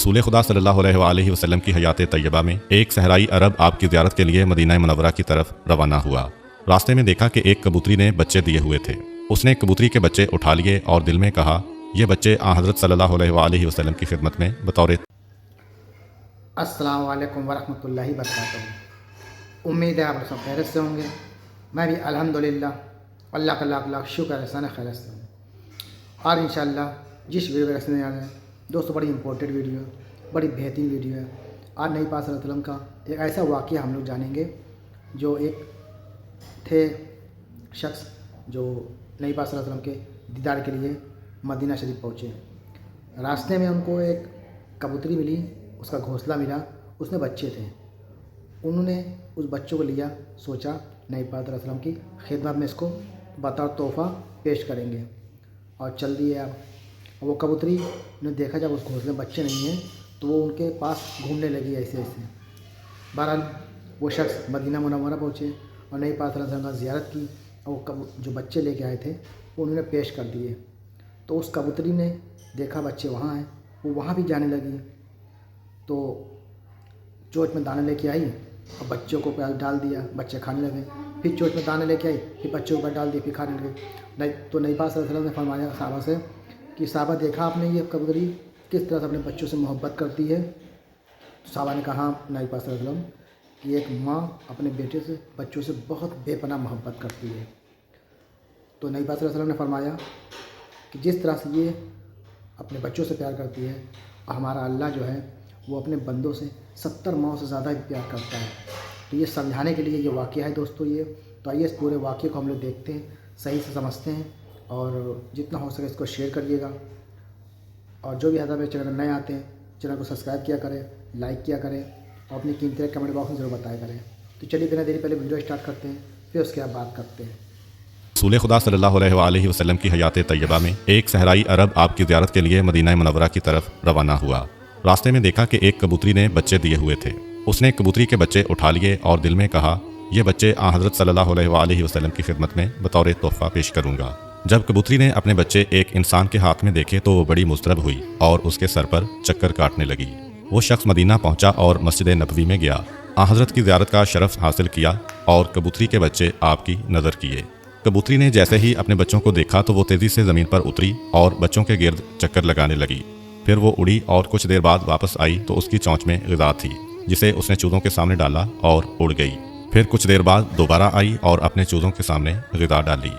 रसूल खुदा सल्लल्लाहु अलैहि वसल्लम की हयात तैयबा में एक सहराई अरब आपकी ज़ियारत के लिए मदीना मुनव्वरा की तरफ रवाना हुआ। रास्ते में देखा कि एक कबूतरी ने बच्चे दिए हुए थे। उसने कबूतरी के बच्चे उठा लिए और दिल में कहा, ये बच्चे हज़रत सल्लल्लाहु अलैहि वसल्लम की खिदमत में बतौर अस्सलामु अलैकुम वरहमतुल्लाहि वबरकातुहू। उम्मीद है आप सब खैरियत से होंगे। मैं भी अल्हम्दुलिल्लाह अल्लाह का लाख लाख शुक्र एहसान खैरियत से हूँ। और इंशाअल्लाह जिस वीडियो का रखने जा रहे हैं दोस्तों, बड़ी इंपॉर्टेंट वीडियो, बड़ी बेहतरीन वीडियो है। आज नबी पाक सल्लल्लाहु अलैहि वसल्लम का एक ऐसा वाक़या हम लोग जानेंगे जो एक थे शख्स जो नबी पाक सल्लल्लाहु अलैहि वसल्लम के दीदार के लिए मदीना शरीफ पहुँचे। रास्ते में उनको एक कबूतरी मिली, उसका घोंसला मिला, उसमें बच्चे थे। उन्होंने उस बच्चों को लिया, सोचा नबी पाक सल्लल्लाहु अलैहि वसल्लम की खिदमत में इसको बतौर तोहफ़ा पेश करेंगे, और चल दिए। आप वो कबूतरी ने देखा जब उस घोंसले में बच्चे नहीं हैं तो वो उनके पास घूमने लगी ऐसे ऐसे। बहरहाल वो शख्स मदीना मुनव्वरा पहुँचे और नबी पाक सल्लल्लाहु अलैहि वसल्लम की ज़ियारत की, और वो जो बच्चे लेके आए थे वो उन्होंने पेश कर दिए। तो उस कबूतरी ने देखा बच्चे वहाँ हैं, वो वहाँ भी जाने लगी। तो चोंच में दाना लेके आई और बच्चों को प्याज डाल दिया, बच्चे खाने लगे। फिर चोंच में दाना लेके आई, फिर बच्चों को डाल दिया, फिर खाने लगे। नहीं तो नबी पाक सल्लल्लाहु अलैहि वसल्लम ने फरमाया साहबा से कि साहबा देखा आपने ये कबूतरी किस तरह से अपने बच्चों से मोहब्बत करती है। तो साहबा ने कहा नबी पाक सल्लल्लाहु अलैहि वसल्लम कि एक माँ अपने बेटे से बच्चों से बहुत बेपनाह मोहब्बत करती है। तो नबी पाक सल्लल्लाहु अलैहि वसल्लम ने फरमाया कि जिस तरह से ये अपने बच्चों से प्यार करती है, हमारा अल्लाह जो है वो अपने बंदों से 70 माओं से ज़्यादा भी प्यार करता है। तो ये समझाने के लिए ये वाक़या है दोस्तों ये। तो आइए इस पूरे वाक़ये को हम लोग देखते हैं, सही से समझते हैं, और जितना हो सके इसको शेयर करिएगा। और जो भी हज़ार मेरे चैनल में नए आते हैं चैनल को सब्सक्राइब किया करें, लाइक किया करें, और अपनी कीमती कमेंट बॉक्स में ज़रूर बताया करें। तो चलिए बिना देरी पहले वीडियो स्टार्ट करते हैं, फिर उसके बाद बात करते हैं। रसूल खुदा सल्लल्लाहु अलैहि वसल्लम की हयात तैयबा में एक सहराई अरब आपकी ज़ियारत के लिए मदीना मुनव्वरा की तरफ रवाना हुआ। रास्ते में देखा कि एक कबूतरी ने बच्चे दिए हुए थे। उसने कबूतरी के बच्चे उठा लिए और दिल में कहा, ये बच्चे हज़रत सल्लल्लाहु अलैहि वसल्लम की खिदमत में बतौर तोहफ़ा पेश करूँगा। जब कबूतरी ने अपने बच्चे एक इंसान के हाथ में देखे तो वो बड़ी मुस्तरब हुई और उसके सर पर चक्कर काटने लगी। वो शख्स मदीना पहुंचा और मस्जिद नबवी में गया, हज़रत की ज़ियारत का शरफ हासिल किया और कबूतरी के बच्चे आपकी नज़र किए। कबूतरी ने जैसे ही अपने बच्चों को देखा तो वो तेज़ी से ज़मीन पर उतरी और बच्चों के गिर्द चक्कर लगाने लगी। फिर वो उड़ी और कुछ देर बाद वापस आई तो उसकी चोंच में ग़िज़ा थी, जिसे उसने चूज़ों के सामने डाला और उड़ गई। फिर कुछ देर बाद दोबारा आई और अपने चूज़ों के सामने ग़िज़ा डाली।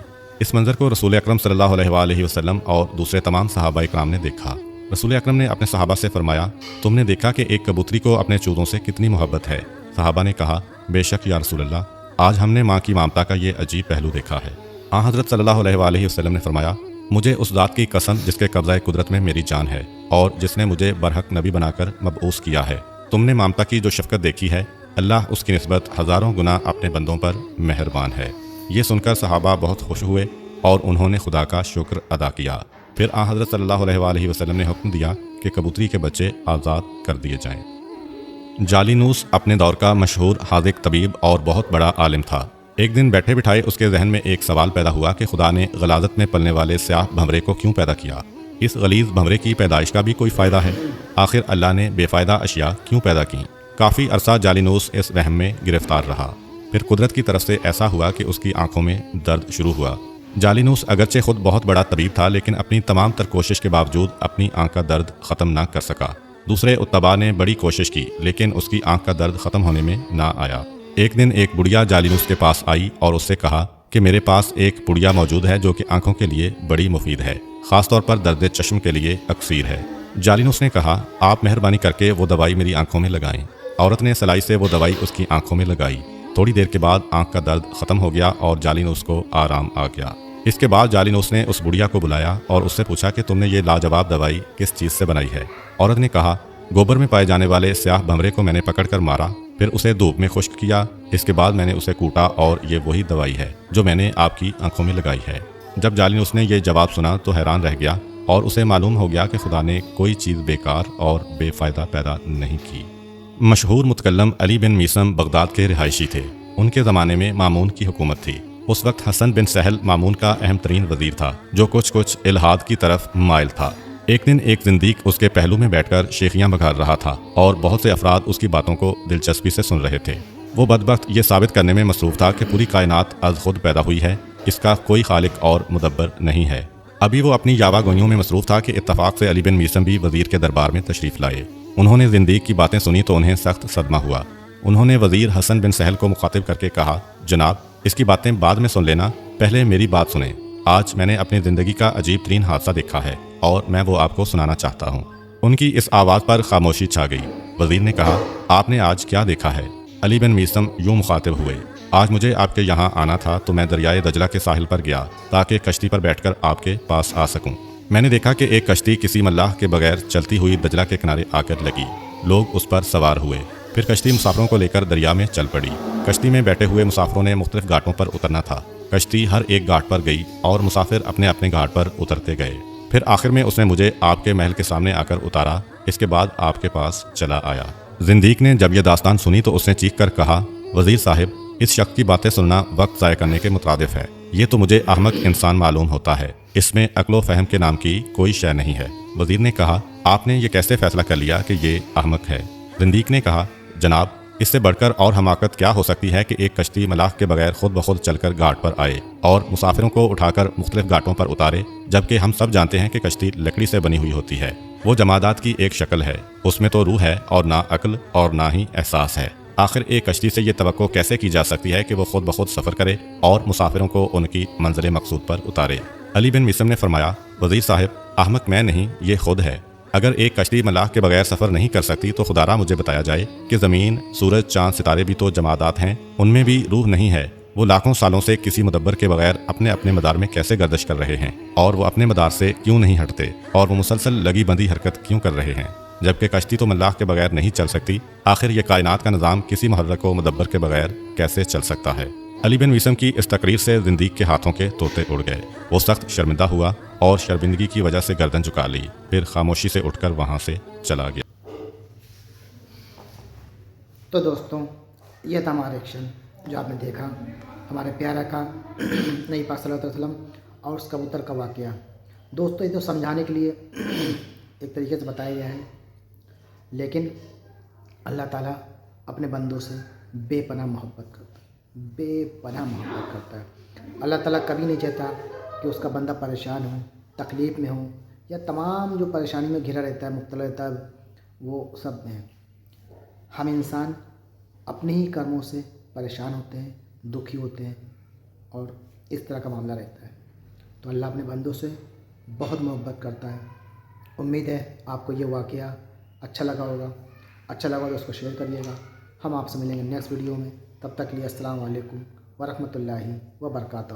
इस मंज़र को रसूल अकरम सल्लल्लाहु अलैहि वसल्लम और दूसरे तमाम सहाबा इकराम ने देखा। रसूल अकरम ने अपने सहाबा से फरमाया, तुमने देखा कि एक कबूतरी को अपने चूज़ों से कितनी मोहब्बत है। सहाबा ने कहा, बेशक या रसूल अल्लाह, आज हमने माँ की ममता का ये अजीब पहलू देखा है। हज़रत सल्लल्लाहु अलैहि वसल्लम ने फरमाया, मुझे उस ज़ात की कसम जिसके कब्ज़ा कुदरत में मेरी जान है और जिसने मुझे बरहक नबी बनाकर मबऊस किया है, तुमने ममता की जो शफ़क़त देखी है, अल्लाह उसकी निस्बत हज़ारों गुना अपने बंदों पर मेहरबान है। ये सुनकर सहाबा बहुत खुश हुए और उन्होंने खुदा का शुक्र अदा किया। फिर हज़रत सल्लल्लाहु अलैहि वसल्लम ने हुक्म दिया कि कबूतरी के बच्चे आज़ाद कर दिए जाएं। जालिनूस अपने दौर का मशहूर हाज़िक तबीब और बहुत बड़ा आलिम था। एक दिन बैठे बिठाए उसके जहन में एक सवाल पैदा हुआ कि खुदा ने गलाजत में पलने वाले स्याह भंवरे को क्यों पैदा किया। इस गलीज़ भंवरे की पैदाइश का भी कोई फ़ायदा है? आखिर अल्लाह ने बेफ़ायदा अशिया क्यों पैदा की? काफ़ी अरसा जालिनूस इस वहम में गिरफ्तार रहा। फिर कुदरत की तरफ से ऐसा हुआ कि उसकी आंखों में दर्द शुरू हुआ। जालिनूस अगरचे खुद बहुत बड़ा तबीब था, लेकिन अपनी तमाम तर कोशिश के बावजूद अपनी आंख का दर्द ख़त्म ना कर सका। दूसरे उत्तबा ने बड़ी कोशिश की, लेकिन उसकी आंख का दर्द ख़त्म होने में ना आया। एक दिन एक बुढ़िया जालिनूस के पास आई और उससे कहा कि मेरे पास एक पुड़िया मौजूद है जो कि आंखों के लिए बड़ी मुफीद है, ख़ास तौर पर दर्द चश्म के लिए अक्सीर है। जालिनूस ने कहा, आप मेहरबानी करके वो दवाई मेरी आंखों में लगाएं। औरत ने सलाई से वो दवाई उसकी आंखों में लगाई। थोड़ी देर के बाद आंख का दर्द ख़त्म हो गया और जालिनूस को आराम आ गया। इसके बाद जालिनूस ने उस बुढ़िया को बुलाया और उससे पूछा कि तुमने ये लाजवाब दवाई किस चीज़ से बनाई है। औरत ने कहा, गोबर में पाए जाने वाले स्याह भंवरे को मैंने पकड़कर मारा, फिर उसे धूप में खुश्क किया, इसके बाद मैंने उसे कूटा और ये वही दवाई है जो मैंने आपकी आंखों में लगाई है। जब जालिनूस ने यह जवाब सुना तो हैरान रह गया और उसे मालूम हो गया कि खुदा ने कोई चीज़ बेकार और बेफ़ायदा पैदा नहीं की। मशहूर मुतकल्लम अली बिन मीसम बगदाद के रिहायशी थे। उनके ज़माने में मामून की हुकूमत थी। उस वक्त हसन बिन सहल मामून का अहम तरीन वज़ीर था, जो कुछ इल्हाद की तरफ माइल था। ایک دن ایک زندیق اس کے پہلو میں بیٹھ کر شیخیاں بگھار رہا تھا اور بہت سے افراد اس کی باتوں کو دلچسپی سے سن رہے تھے۔ وہ بدبخت یہ ثابت کرنے میں مصروف تھا کہ پوری کائنات از خود پیدا ہوئی ہے، اس کا کوئی خالق اور مدبر نہیں ہے۔ ابھی وہ اپنی یاوہ گوئیوں میں مصروف تھا کہ اتفاق سے علی بن میثم بھی وزیر کے دربار میں تشریف لائے۔ انہوں نے زندیق کی باتیں سنی تو انہیں سخت صدمہ ہوا۔ انہوں نے وزیر حسن بن سہل کو مخاطب کر کے کہا، جناب اس کی باتیں بعد میں سن لینا، پہلے میری بات سنیں۔ آج میں نے اپنی زندگی کا عجیب ترین حادثہ دیکھا ہے اور میں وہ آپ کو سنانا چاہتا ہوں۔ ان کی اس آواز پر خاموشی چھا گئی۔ وزیر نے کہا، آپ نے آج کیا دیکھا ہے؟ علی بن میثم یوں مخاطب ہوئے، آج مجھے آپ کے یہاں آنا تھا تو میں دریائے دجلہ کے ساحل پر گیا تاکہ کشتی پر بیٹھ کر آپ کے پاس آ سکوں۔ میں نے دیکھا کہ ایک کشتی کسی ملاح کے بغیر چلتی ہوئی دجلہ کے کنارے آ کر لگی۔ لوگ اس پر سوار ہوئے۔ پھر کشتی مسافروں کو لے کر دریا میں چل پڑی۔ کشتی میں بیٹھے ہوئے مسافروں نے مختلف گھاٹوں پر اترنا تھا۔ کشتی ہر ایک گھاٹ پر گئی اور مسافر اپنے اپنے گھاٹ پر اترتے گئے۔ پھر آخر میں اس نے مجھے آپ کے محل کے سامنے آ کر اتارا، اس کے بعد آپ کے پاس چلا آیا۔ زندیق نے جب یہ داستان سنی تو اس نے چیخ کر کہا، وزیر صاحب اس شخص کی باتیں سننا وقت ضائع کرنے کے مترادف ہے۔ یہ تو مجھے احمق انسان معلوم ہوتا ہے، اس میں عقل و فہم کے نام کی کوئی شے نہیں ہے۔ وزیر نے کہا، آپ نے یہ کیسے فیصلہ کر لیا کہ یہ احمق ہے؟ زندیق نے کہا، جناب اس سے بڑھ کر اور حماقت کیا ہو سکتی ہے کہ ایک کشتی ملاح کے بغیر خود بخود چل کر گھاٹ پر آئے اور مسافروں کو اٹھا کر مختلف گھاٹوں پر اتارے، جبکہ ہم سب جانتے ہیں کہ کشتی لکڑی سے بنی ہوئی ہوتی ہے۔ وہ جمادات کی ایک شکل ہے، اس میں تو روح ہے اور نہ عقل اور نہ ہی احساس ہے۔ آخر ایک کشتی سے یہ توقع کیسے کی جا سکتی ہے کہ وہ خود بخود سفر کرے اور مسافروں کو ان کی منزل مقصود پر اتارے؟ علی بن میثم نے فرمایا، وزیر صاحب احمق میں نہیں، یہ خود ہے۔ اگر ایک کشتی ملاح کے بغیر سفر نہیں کر سکتی تو خدا را مجھے بتایا جائے کہ زمین، سورج، چاند، ستارے بھی تو جمادات ہیں، ان میں بھی روح نہیں ہے۔ وہ لاکھوں سالوں سے کسی مدبر کے بغیر اپنے اپنے مدار میں کیسے گردش کر رہے ہیں، اور وہ اپنے مدار سے کیوں نہیں ہٹتے، اور وہ مسلسل لگی بندی حرکت کیوں کر رہے ہیں، جبکہ کشتی تو ملاح کے بغیر نہیں چل سکتی؟ آخر یہ کائنات کا نظام کسی محرک و مدبر کے بغیر کیسے چل سکتا ہے؟ علی بن میثم کی اس تقریر سے زندیق کے ہاتھوں کے طوطے اڑ گئے۔ وہ سخت شرمندہ ہوا اور شرمندگی کی وجہ سے گردن جھکا لی، پھر خاموشی سے اٹھ کر وہاں سے چلا گیا۔ تو دوستوں یہ تھا ہمارا ایکشن جو آپ نے دیکھا، ہمارے پیارا کا نبی پاک صلی اللہ علیہ وسلم اور اس کبوتر کا واقعہ۔ دوستوں یہ تو سمجھانے کے لیے ایک طریقے سے بتایا گیا ہے، لیکن اللہ تعالیٰ اپنے بندوں سے بے پناہ محبت کرتا ہے، بے پناہ محبت کرتا ہے۔ اللہ تعالیٰ کبھی نہیں چاہتا کہ اس کا بندہ پریشان ہو، تکلیف میں ہو، یا تمام جو پریشانی میں گھرا رہتا ہے، مبتلا رہتا ہے، وہ سب میں ہے۔ ہم انسان اپنے ہی کرموں سے پریشان ہوتے ہیں، دکھی ہوتے ہیں، اور اس طرح کا معاملہ رہتا ہے۔ تو اللہ اپنے بندوں سے بہت محبت کرتا ہے۔ امید ہے آپ کو یہ واقعہ اچھا لگا ہوگا۔ اچھا لگا تو اس کو شیئر کریے گا۔ ہم آپ سے ملیں گے نیکسٹ ویڈیو میں، تب تک کے لیے السلام علیکم ورحمۃ اللہ وبرکاتہ۔